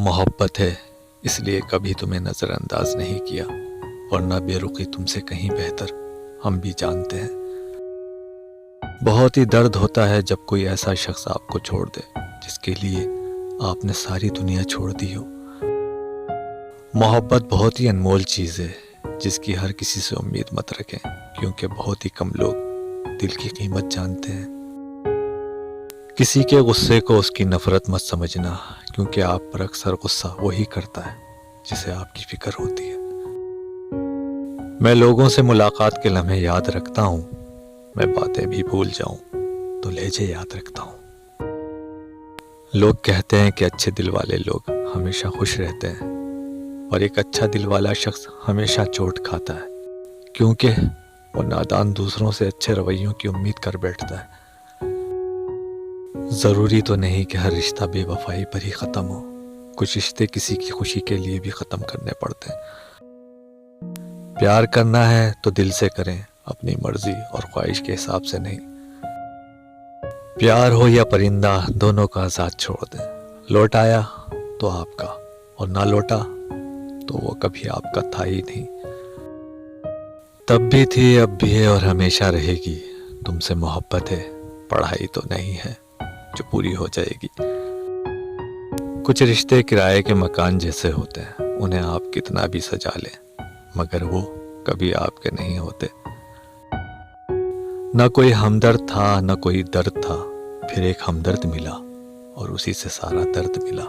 محبت ہے اس لیے کبھی تمہیں نظر انداز نہیں کیا، ورنہ بے رخی تم سے کہیں بہتر ہم بھی جانتے ہیں۔ بہت ہی درد ہوتا ہے جب کوئی ایسا شخص آپ کو چھوڑ دے جس کے لیے آپ نے ساری دنیا چھوڑ دی ہو۔ محبت بہت ہی انمول چیز ہے جس کی ہر کسی سے امید مت رکھیں، کیونکہ بہت ہی کم لوگ دل کی قیمت جانتے ہیں۔ کسی کے غصے کو اس کی نفرت مت سمجھنا، کیونکہ آپ پر اکثر غصہ وہی کرتا ہے جسے آپ کی فکر ہوتی ہے۔ میں لوگوں سے ملاقات کے لمحے یاد رکھتا ہوں، میں باتیں بھی بھول جاؤں تو لہجے یاد رکھتا ہوں۔ لوگ کہتے ہیں کہ اچھے دل والے لوگ ہمیشہ خوش رہتے ہیں، اور ایک اچھا دل والا شخص ہمیشہ چوٹ کھاتا ہے، کیونکہ وہ نادان دوسروں سے اچھے رویوں کی امید کر بیٹھتا ہے۔ ضروری تو نہیں کہ ہر رشتہ بے وفائی پر ہی ختم ہو، کچھ رشتے کسی کی خوشی کے لیے بھی ختم کرنے پڑتے ہیں۔ پیار کرنا ہے تو دل سے کریں، اپنی مرضی اور خواہش کے حساب سے نہیں۔ پیار ہو یا پرندہ، دونوں کا آزاد چھوڑ دیں۔ لوٹ آیا تو آپ کا، اور نہ لوٹا تو وہ کبھی آپ کا تھا ہی نہیں۔ تب بھی تھی، اب بھی ہے، اور ہمیشہ رہے گی۔ تم سے محبت ہے، پڑھائی تو نہیں ہے جو پوری ہو جائے گی۔ کچھ رشتے کرائے کے مکان جیسے ہوتے ہیں، انہیں آپ کتنا بھی سجا لیں مگر وہ کبھی آپ کے نہیں ہوتے۔ نہ کوئی ہمدرد تھا نہ کوئی درد تھا، پھر ایک ہمدرد ملا اور اسی سے سارا درد ملا۔